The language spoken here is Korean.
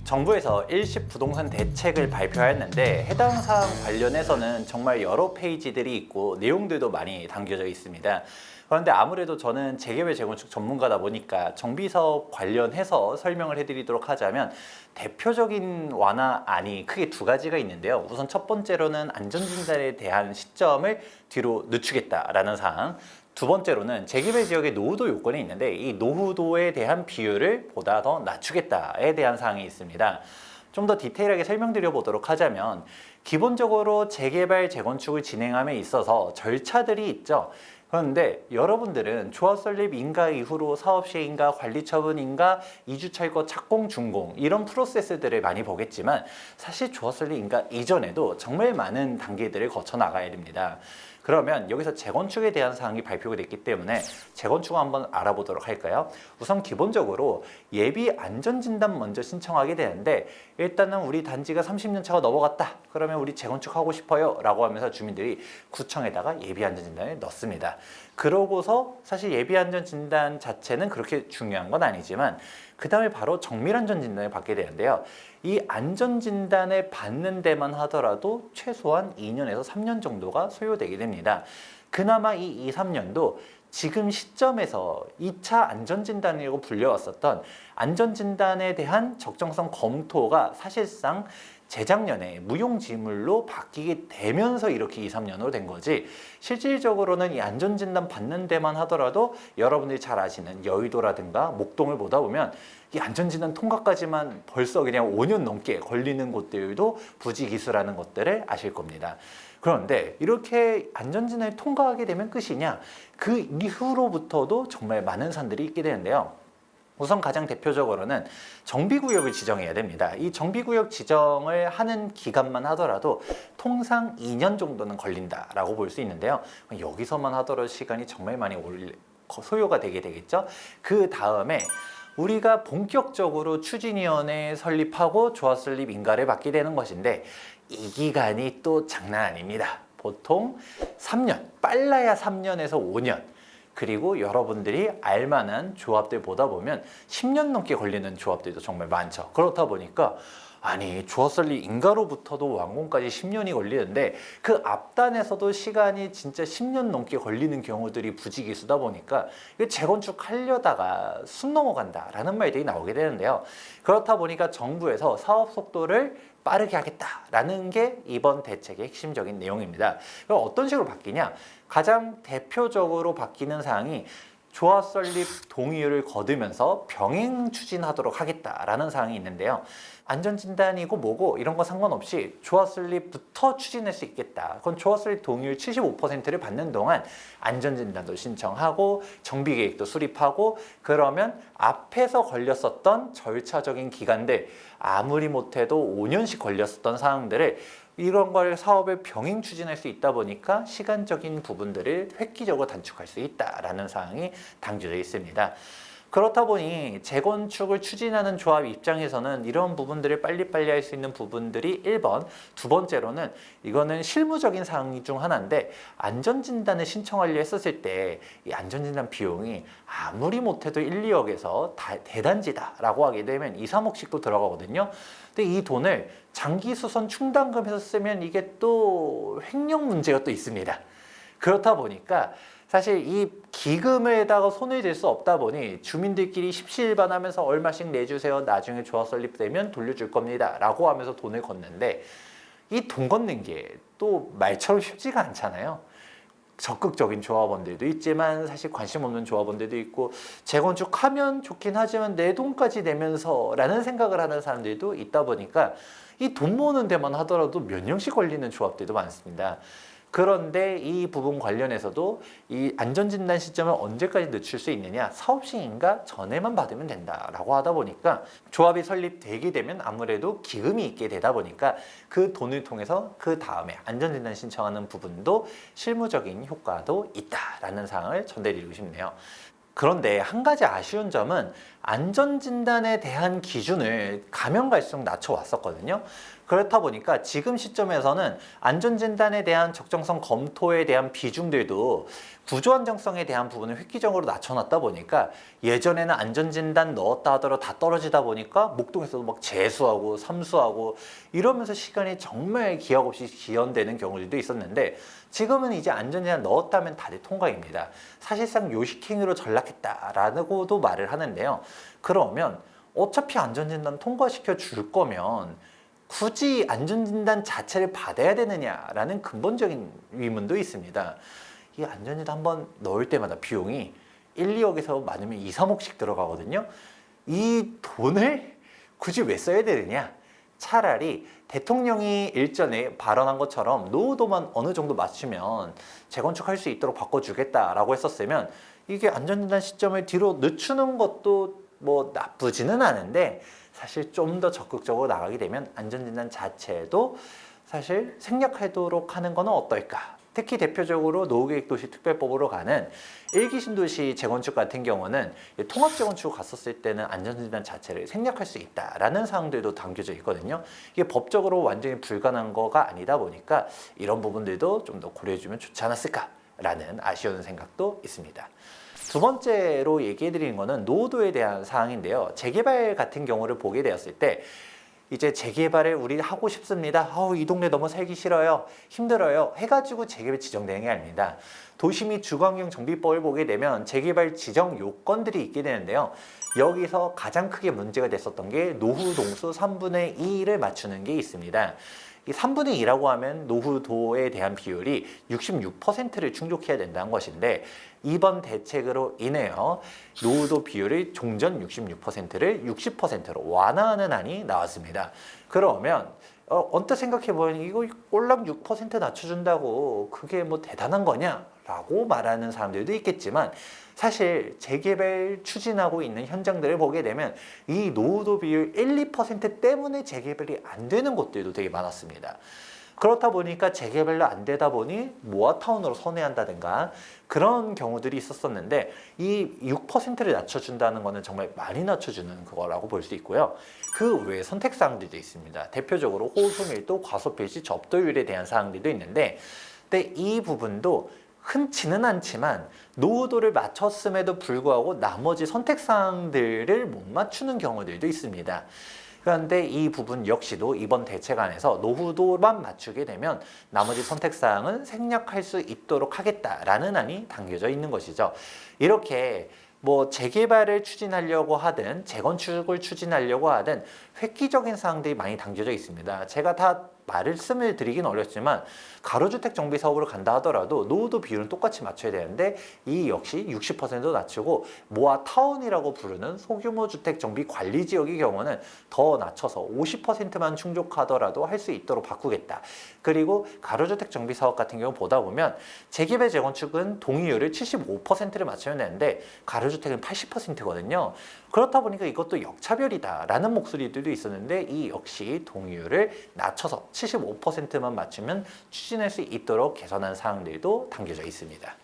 정부에서 일시 부동산 대책을 발표했는데 해당 사항 관련해서는 정말 여러 페이지들이 있고 내용들도 많이 담겨져 있습니다. 그런데 아무래도 저는 재개발 재건축 전문가다 보니까 정비사업 관련해서 설명을 해드리도록 하자면 대표적인 완화안이 크게 두 가지가 있는데요. 우선 첫 번째로는 안전진단에 대한 시점을 뒤로 늦추겠다라는 사항, 두 번째로는 재개발 지역의 노후도 요건이 있는데 이 노후도에 대한 비율을 보다 더 낮추겠다에 대한 사항이 있습니다. 좀 더 디테일하게 설명드려 보도록 하자면 기본적으로 재개발 재건축을 진행함에 있어서 절차들이 있죠. 그런데 여러분들은 조합 설립 인가 이후로 사업 시행인가 관리 처분 인가 이주 철거 착공 준공 이런 프로세스들을 많이 보겠지만 사실 조합 설립 인가 이전에도 정말 많은 단계들을 거쳐 나가야 됩니다. 그러면 여기서 재건축에 대한 사항이 발표가 됐기 때문에 재건축을 한번 알아보도록 할까요? 우선 기본적으로 예비 안전진단 먼저 신청하게 되는데 일단은 우리 단지가 30년 차가 넘어갔다. 그러면 우리 재건축하고 싶어요 라고 하면서 주민들이 구청에다가 예비 안전진단을 넣습니다. 그러고서 사실 예비 안전진단 자체는 그렇게 중요한 건 아니지만 그 다음에 바로 정밀안전진단을 받게 되는데요. 이 안전진단을 받는 데만 하더라도 최소한 2년에서 3년 정도가 소요되게 됩니다. 그나마 이 2, 3년도 지금 시점에서 2차 안전진단이라고 불려왔었던 안전진단에 대한 적정성 검토가 사실상 재작년에 무용지물로 바뀌게 되면서 이렇게 2, 3년으로 된 거지 실질적으로는 이 안전진단 받는 데만 하더라도 여러분들이 잘 아시는 여의도라든가 목동을 보다 보면 이 안전진단 통과까지만 벌써 그냥 5년 넘게 걸리는 곳들도 부지기수라는 것들을 아실 겁니다. 그런데 이렇게 안전진단을 통과하게 되면 끝이냐? 그 이후로부터도 정말 많은 산들이 있게 되는데요. 우선 가장 대표적으로는 정비구역을 지정해야 됩니다. 이 정비구역 지정을 하는 기간만 하더라도 통상 2년 정도는 걸린다라고 볼 수 있는데요. 여기서만 하더라도 시간이 정말 많이 소요가 되게 되겠죠. 그 다음에 우리가 본격적으로 추진위원회 설립하고 조합 설립 인가를 받게 되는 것인데 이 기간이 또 장난 아닙니다. 보통 3년, 빨라야 3년에서 5년. 그리고 여러분들이 알만한 조합들 보다 보면 10년 넘게 걸리는 조합들도 정말 많죠. 그렇다 보니까 아니 조합 설립 인가로부터도 완공까지 10년이 걸리는데 그 앞단에서도 시간이 진짜 10년 넘게 걸리는 경우들이 부지기수다 보니까 재건축 하려다가 숨 넘어간다라는 말들이 나오게 되는데요. 그렇다 보니까 정부에서 사업 속도를 빠르게 하겠다라는 게 이번 대책의 핵심적인 내용입니다. 그럼 어떤 식으로 바뀌냐? 가장 대표적으로 바뀌는 사항이 조합 설립 동의율을 거두면서 병행 추진하도록 하겠다라는 사항이 있는데요. 안전진단이고 뭐고 이런 거 상관없이 조합 설립부터 추진할 수 있겠다. 그건 조합 설립 동의율 75%를 받는 동안 안전진단도 신청하고 정비계획도 수립하고 그러면 앞에서 걸렸었던 절차적인 기간들 아무리 못해도 5년씩 걸렸었던 사항들을 이런 걸 사업을 병행 추진할 수 있다 보니까 시간적인 부분들을 획기적으로 단축할 수 있다라는 사항이 담겨져 있습니다. 그렇다 보니 재건축을 추진하는 조합 입장에서는 이런 부분들을 빨리빨리 할 수 있는 부분들이 1번, 두 번째로는 이거는 실무적인 사항 중 하나인데 안전진단을 신청하려 했었을 때 이 안전진단 비용이 아무리 못해도 1, 2억에서 대단지다라고 하게 되면 2, 3억씩도 들어가거든요. 근데 이 돈을 장기수선 충당금에서 쓰면 이게 또 횡령 문제가 또 있습니다. 그렇다 보니까 사실 이 기금에다가 손을 댈 수 없다 보니 주민들끼리 십시일반하면서 얼마씩 내주세요. 나중에 조합 설립되면 돌려줄 겁니다. 라고 하면서 돈을 걷는데 이 돈 걷는 게 또 말처럼 쉽지가 않잖아요. 적극적인 조합원들도 있지만 사실 관심 없는 조합원들도 있고 재건축하면 좋긴 하지만 내 돈까지 내면서 라는 생각을 하는 사람들도 있다 보니까 이 돈 모으는 데만 하더라도 몇 년씩 걸리는 조합들도 많습니다. 그런데 이 부분 관련해서도 이 안전진단 시점을 언제까지 늦출 수 있느냐 사업 시행인가 전에만 받으면 된다라고 하다 보니까 조합이 설립되게 되면 아무래도 기금이 있게 되다 보니까 그 돈을 통해서 그 다음에 안전진단 신청하는 부분도 실무적인 효과도 있다라는 사항을 전해드리고 싶네요. 그런데 한 가지 아쉬운 점은 안전진단에 대한 기준을 가면 갈수록 낮춰왔었거든요. 그렇다 보니까 지금 시점에서는 안전진단에 대한 적정성 검토에 대한 비중들도 구조 안정성에 대한 부분을 획기적으로 낮춰놨다 보니까 예전에는 안전진단 넣었다 하더라도 다 떨어지다 보니까 목동에서도 막 재수하고 삼수하고 이러면서 시간이 정말 기약 없이 지연되는 경우들도 있었는데 지금은 이제 안전진단 넣었다면 다들 통과입니다. 사실상 요식행위로 전락했다라고도 말을 하는데요. 그러면 어차피 안전진단 통과시켜 줄 거면 굳이 안전진단 자체를 받아야 되느냐라는 근본적인 의문도 있습니다. 이 안전진단 한번 넣을 때마다 비용이 1, 2억에서 많으면 2, 3억씩 들어가거든요. 이 돈을 굳이 왜 써야 되느냐? 차라리 대통령이 일전에 발언한 것처럼 노후도만 어느 정도 맞추면 재건축할 수 있도록 바꿔주겠다라고 했었으면 이게 안전진단 시점을 뒤로 늦추는 것도 뭐 나쁘지는 않은데 사실 좀 더 적극적으로 나가게 되면 안전진단 자체도 사실 생략하도록 하는 건 어떨까? 특히 대표적으로 노후계획도시특별법으로 가는 1기 신도시 재건축 같은 경우는 통합재건축 갔었을 때는 안전진단 자체를 생략할 수 있다라는 사항들도 담겨져 있거든요. 이게 법적으로 완전히 불가능한 거가 아니다 보니까 이런 부분들도 좀 더 고려해주면 좋지 않았을까라는 아쉬운 생각도 있습니다. 두 번째로 얘기해 드리는 거는 노후도에 대한 사항인데요. 재개발 같은 경우를 보게 되었을 때 이제 재개발을 우리 하고 싶습니다. 이 동네 너무 살기 싫어요. 힘들어요. 해가지고 재개발 지정되는 게 아닙니다. 도시 및 주거환경 정비법을 보게 되면 재개발 지정 요건들이 있게 되는데요. 여기서 가장 크게 문제가 됐었던 게 노후 동수 3분의 2를 맞추는 게 있습니다. 이 3분의 2라고 하면 노후도에 대한 비율이 66%를 충족해야 된다는 것인데 이번 대책으로 인해요 노후도 비율의 종전 66%를 60%로 완화하는 안이 나왔습니다. 그러면 언뜻 생각해보면 이거 꼴랑 6% 낮춰준다고 그게 뭐 대단한 거냐? 라고 말하는 사람들도 있겠지만 사실 재개발 추진하고 있는 현장들을 보게 되면 이 노후도 비율 1, 2% 때문에 재개발이 안 되는 곳들도 되게 많았습니다. 그렇다 보니까 재개발로 안 되다 보니 모아타운으로 선회한다든가 그런 경우들이 있었었는데 이 6%를 낮춰준다는 거는 정말 많이 낮춰주는 그거라고 볼 수 있고요. 그 외에 선택사항들도 있습니다. 대표적으로 호소 밀도, 과소 필지, 접도율에 대한 사항들도 있는데 근데 이 부분도 흔치는 않지만 노후도를 맞췄음에도 불구하고 나머지 선택사항들을 못 맞추는 경우들도 있습니다. 그런데 이 부분 역시도 이번 대책안에서 노후도만 맞추게 되면 나머지 선택사항은 생략할 수 있도록 하겠다라는 안이 담겨져 있는 것이죠. 이렇게 뭐 재개발을 추진하려고 하든 재건축을 추진하려고 하든 획기적인 사항들이 많이 담겨져 있습니다. 제가 다 말씀을 드리긴 어렵지만 가로주택 정비 사업으로 간다 하더라도 노후도 비율은 똑같이 맞춰야 되는데 이 역시 60% 낮추고 모아타운이라고 부르는 소규모 주택 정비 관리 지역의 경우는 더 낮춰서 50%만 충족하더라도 할 수 있도록 바꾸겠다. 그리고 가로주택 정비 사업 같은 경우 보다 보면 재개발 재건축은 동의율을 75%를 맞춰야 되는데 가로주택은 80%거든요. 그렇다 보니까 이것도 역차별이다라는 목소리들도 있었는데 이 역시 동의율을 낮춰서 75%만 맞추면 추진할 수 있도록 개선한 사항들도 담겨져 있습니다.